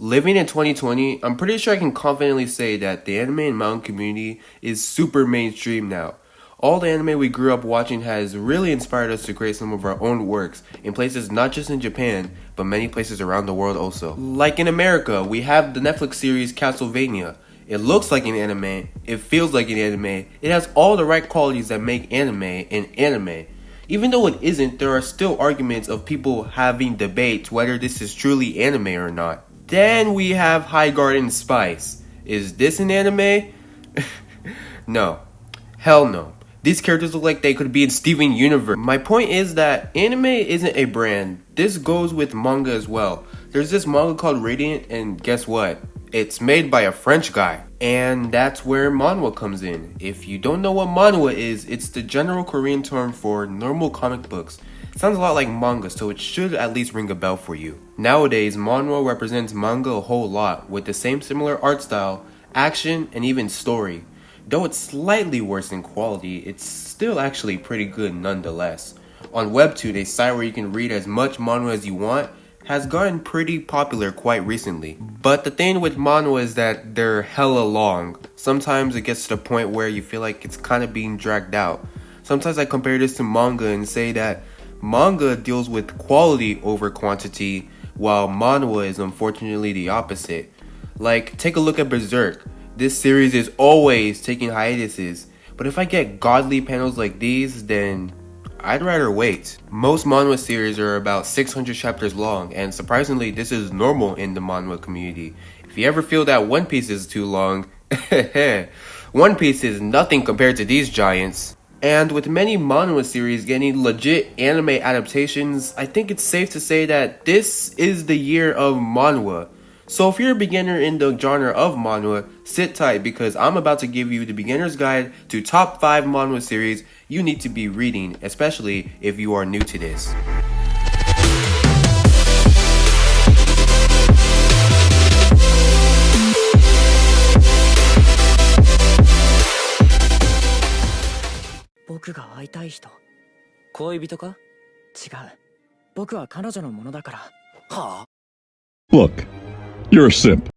Living in 2020, I'm pretty sure I can confidently say that the anime and manga community is super mainstream now. All the anime we grew up watching has really inspired us to create some of our own works in places not just in Japan, but many places around the world also. Like in America, we have the Netflix series Castlevania. It looks like an anime, it feels like an anime, it has all the right qualities that make anime an anime. Even though it isn't, there are still arguments of people having debates whether this is truly anime or not. Then we have High Garden Spice. Is this an anime? No. Hell no. These characters look like they could be in Steven Universe. My point is that anime isn't a brand. This goes with manga as well. There's this manga called Radiant, and guess what? It's made by a French guy. And that's where manhwa comes in. If you don't know what manhwa is, it's the general Korean term for normal comic books. Sounds a lot like manga, so it should at least ring a bell for you. Nowadays, manhwa represents manga a whole lot, with the same similar art style, action, and even story. Though it's slightly worse in quality, it's still actually pretty good nonetheless. On Webtoon, a site where you can read as much manhwa as you want, has gotten pretty popular quite recently. But the thing with manhwa is that they're hella long. Sometimes it gets to the point where you feel like it's kind of being dragged out. Sometimes I compare this to manga and say that manga deals with quality over quantity, while manhwa is unfortunately the opposite. Like, take a look at Berserk. This series is always taking hiatuses, but if I get godly panels like these, then I'd rather wait. Most manhwa series are about 600 chapters long, and surprisingly, this is normal in the manhwa community. If you ever feel that One Piece is too long, One Piece is nothing compared to these giants. And with many manhwa series getting legit anime adaptations, I think it's safe to say that this is the year of manhwa. So if you're a beginner in the genre of manhwa, sit tight because I'm about to give you the beginner's guide to top 5 manhwa series you need to be reading, especially if you are new to this. Look, you're a simp.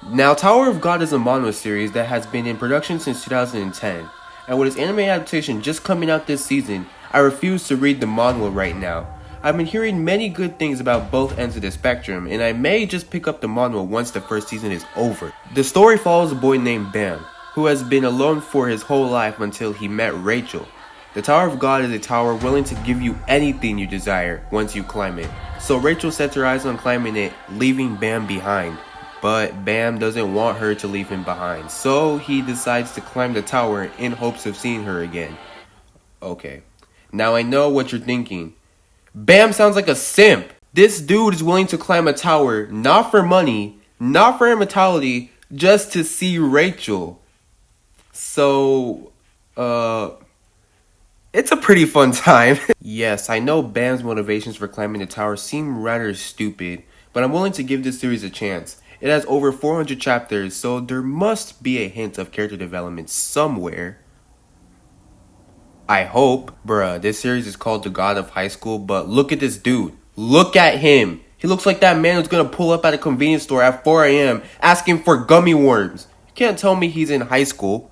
Now, Tower of God is a manhwa series that has been in production since 2010, and with its anime adaptation just coming out this season, I refuse to read the manhwa right now. I've been hearing many good things about both ends of the spectrum, and I may just pick up the manhwa once the first season is over. The story follows a boy named Bam, who has been alone for his whole life until he met Rachel. The Tower of God is a tower willing to give you anything you desire once you climb it. So Rachel sets her eyes on climbing it, leaving Bam behind. But Bam doesn't want her to leave him behind, so he decides to climb the tower in hopes of seeing her again. Okay, now I know what you're thinking. Bam sounds like a simp! This dude is willing to climb a tower, not for money, not for immortality, just to see Rachel. So, it's a pretty fun time. Yes, I know Bam's motivations for climbing the tower seem rather stupid, but I'm willing to give this series a chance. It has over 400 chapters, so there must be a hint of character development somewhere. I hope. Bruh, this series is called The God of High School, but look at this dude. Look at him. He looks like that man who's gonna pull up at a convenience store at 4 a.m. asking for gummy worms. You can't tell me he's in high school.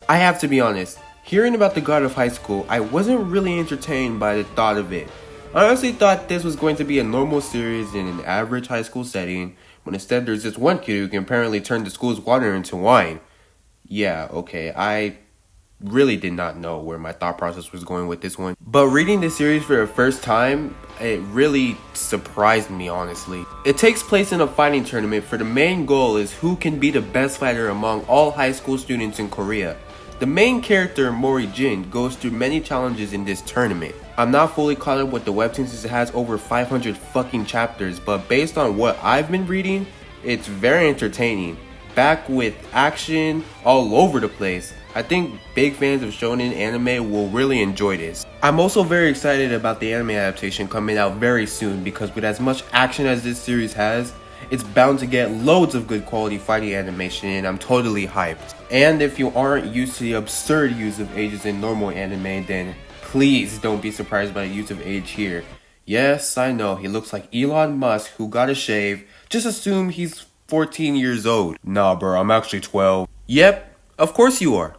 I have to be honest, hearing about The God of High School, I wasn't really entertained by the thought of it. I honestly thought this was going to be a normal series in an average high school setting, when instead there's this one kid who can apparently turn the school's water into wine. Yeah, okay, I really did not know where my thought process was going with this one. But reading this series for the first time, it really surprised me, honestly. It takes place in a fighting tournament for the main goal is who can be the best fighter among all high school students in Korea. The main character, Mori Jin, goes through many challenges in this tournament. I'm not fully caught up with the Webtoons since it has over 500 fucking chapters, but based on what I've been reading, it's very entertaining. Back with action all over the place. I think big fans of shonen anime will really enjoy this. I'm also very excited about the anime adaptation coming out very soon because with as much action as this series has, it's bound to get loads of good quality fighting animation and I'm totally hyped. And if you aren't used to the absurd use of ages in normal anime, then Please don't be surprised by the use of age here. Yes, I know, he looks like Elon Musk who got a shave. Just assume he's 14 years old. Nah, bro, I'm actually 12. Yep, of course you are.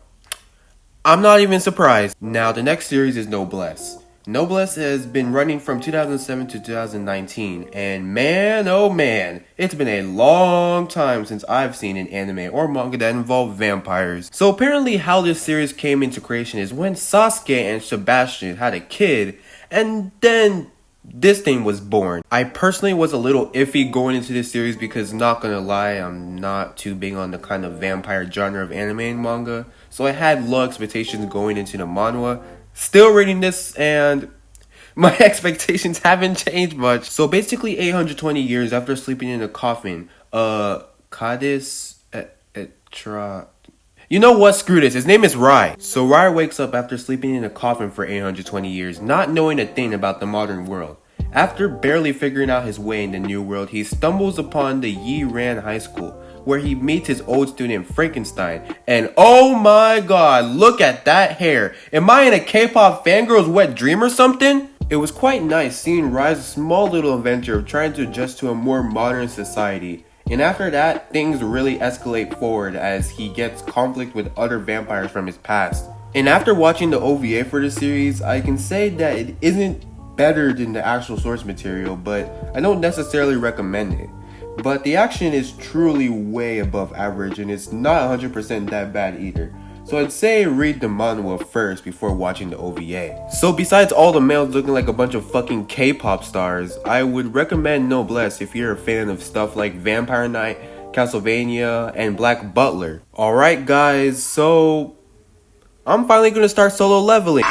I'm not even surprised. Now, the next series is Noblesse. Noblesse has been running from 2007 to 2019, and man, oh man, it's been a long time since I've seen an anime or manga that involved vampires. So apparently how this series came into creation is when Sasuke and Sebastian had a kid, and then this thing was born. I personally was a little iffy going into this series because, not gonna lie, I'm not too big on the kind of vampire genre of anime and manga, so I had low expectations going into the manhwa. Still reading this, and my expectations haven't changed much. So basically 820 years after sleeping in a coffin, Cadiz etra... You know what? Screw this. His name is Rai. So Rai wakes up after sleeping in a coffin for 820 years, not knowing a thing about the modern world. After barely figuring out his way in the new world, he stumbles upon the Yiran High School, where he meets his old student Frankenstein. And oh my god, look at that hair. Am I in a K-pop fangirl's wet dream or something? It was quite nice seeing Rai's small little adventure of trying to adjust to a more modern society. And after that, things really escalate forward as he gets conflict with other vampires from his past. And after watching the OVA for the series, I can say that it isn't better than the actual source material, but I don't necessarily recommend it. But the action is truly way above average, and it's not 100% that bad either. So I'd say read the manhwa first before watching the OVA. So besides all the males looking like a bunch of fucking K-pop stars, I would recommend Noblesse if you're a fan of stuff like Vampire Knight, Castlevania, and Black Butler. Alright guys, so I'm finally gonna start solo leveling.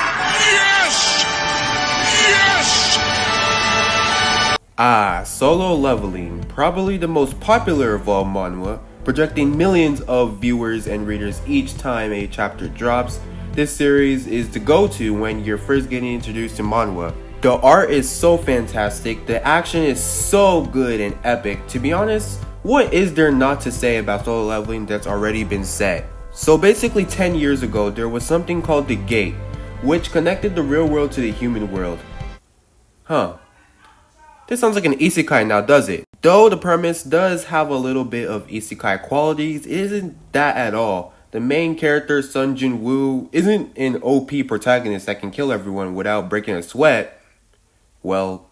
Solo Leveling, probably the most popular of all manhwa, projecting millions of viewers and readers each time a chapter drops. This series is the go-to when you're first getting introduced to manhwa. The art is so fantastic, the action is so good and epic. To be honest, what is there not to say about solo leveling that's already been said? So basically 10 years ago, there was something called the Gate, which connected the real world to the human world. This sounds like an isekai now, does it? Though the premise does have a little bit of isekai qualities, it isn't that at all. The main character, Sun Jin-woo, isn't an OP protagonist that can kill everyone without breaking a sweat. Well,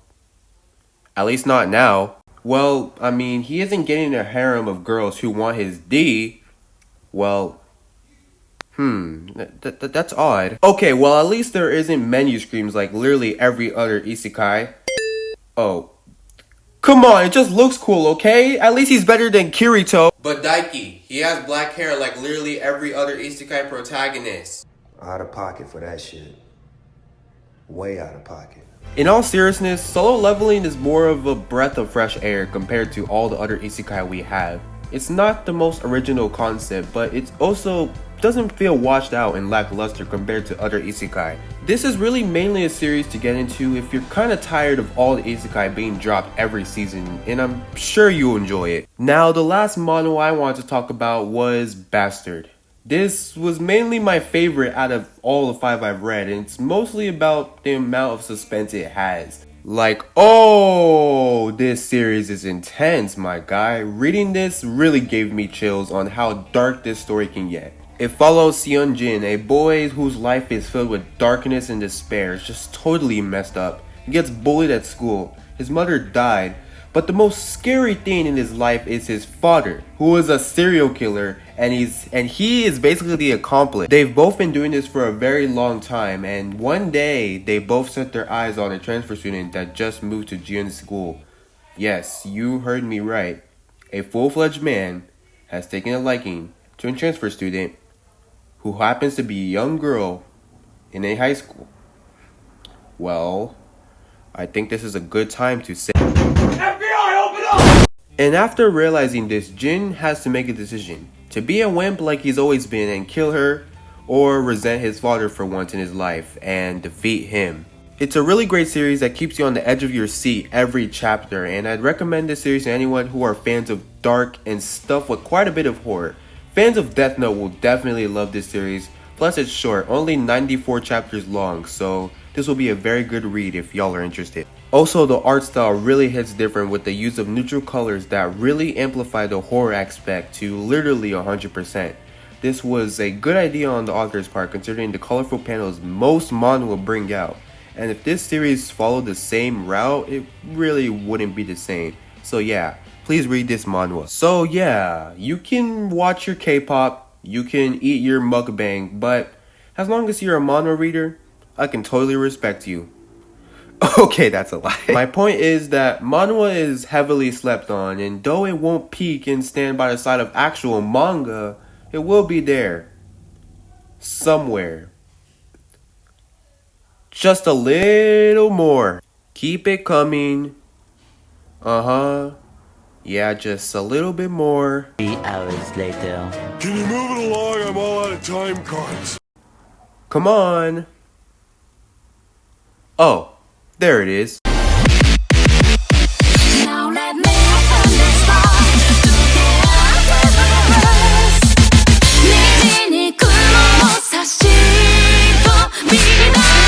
at least not now. Well, I mean, he isn't getting a harem of girls who want his D. Well, that's odd. Okay, well, at least there isn't menu screams like literally every other isekai. Oh. Come on, it just looks cool, okay? At least he's better than Kirito. But Daiki, he has black hair like literally every other isekai protagonist. Out of pocket for that shit. Way out of pocket. In all seriousness, solo leveling is more of a breath of fresh air compared to all the other isekai we have. It's not the most original concept, but it also doesn't feel washed out and lackluster compared to other isekai. This is really mainly a series to get into if you're kinda tired of all the isekai being dropped every season, and I'm sure you'll enjoy it. Now, the last manhwa I wanted to talk about was Bastard. This was mainly my favorite out of all the 5 I've read, and it's mostly about the amount of suspense it has. Like, oh, this series is intense, my guy. Reading this really gave me chills on how dark this story can get. It follows Seon-jin, a boy whose life is filled with darkness and despair. It's just totally messed up. He gets bullied at school. His mother died. But the most scary thing in his life is his father, who is a serial killer, and he is basically the accomplice. They've both been doing this for a very long time, and one day they both set their eyes on a transfer student that just moved to Jiun's school. Yes, you heard me right. A full-fledged man has taken a liking to a transfer student who happens to be a young girl in a high school. Well, I think this is a good time to say FBI, open up! And after realizing this, Jin has to make a decision. To be a wimp like he's always been and kill her, or resent his father for once in his life and defeat him. It's a really great series that keeps you on the edge of your seat every chapter, and I'd recommend this series to anyone who are fans of dark and stuff with quite a bit of horror. Fans of Death Note will definitely love this series, Plus it's short, only 94 chapters long, so this will be a very good read if y'all are interested. Also, the art style really hits different with the use of neutral colors that really amplify the horror aspect to literally 100%. This was a good idea on the author's part considering the colorful panels most manhwa bring out. And if this series followed the same route, it really wouldn't be the same. So yeah, please read this manhwa. So yeah, you can watch your K-pop, you can eat your mukbang, but as long as you're a manhwa reader, I can totally respect you. Okay, that's a lie. My point is that manhwa is heavily slept on, and though it won't peak and stand by the side of actual manga, it will be there. Somewhere. Just a little more. Keep it coming. Yeah, just a little bit more. 3 hours later. Can you move it along? I'm all out of time cards. Come on. Oh, there it is. Now let me understand together. 虹に雲を差し込み出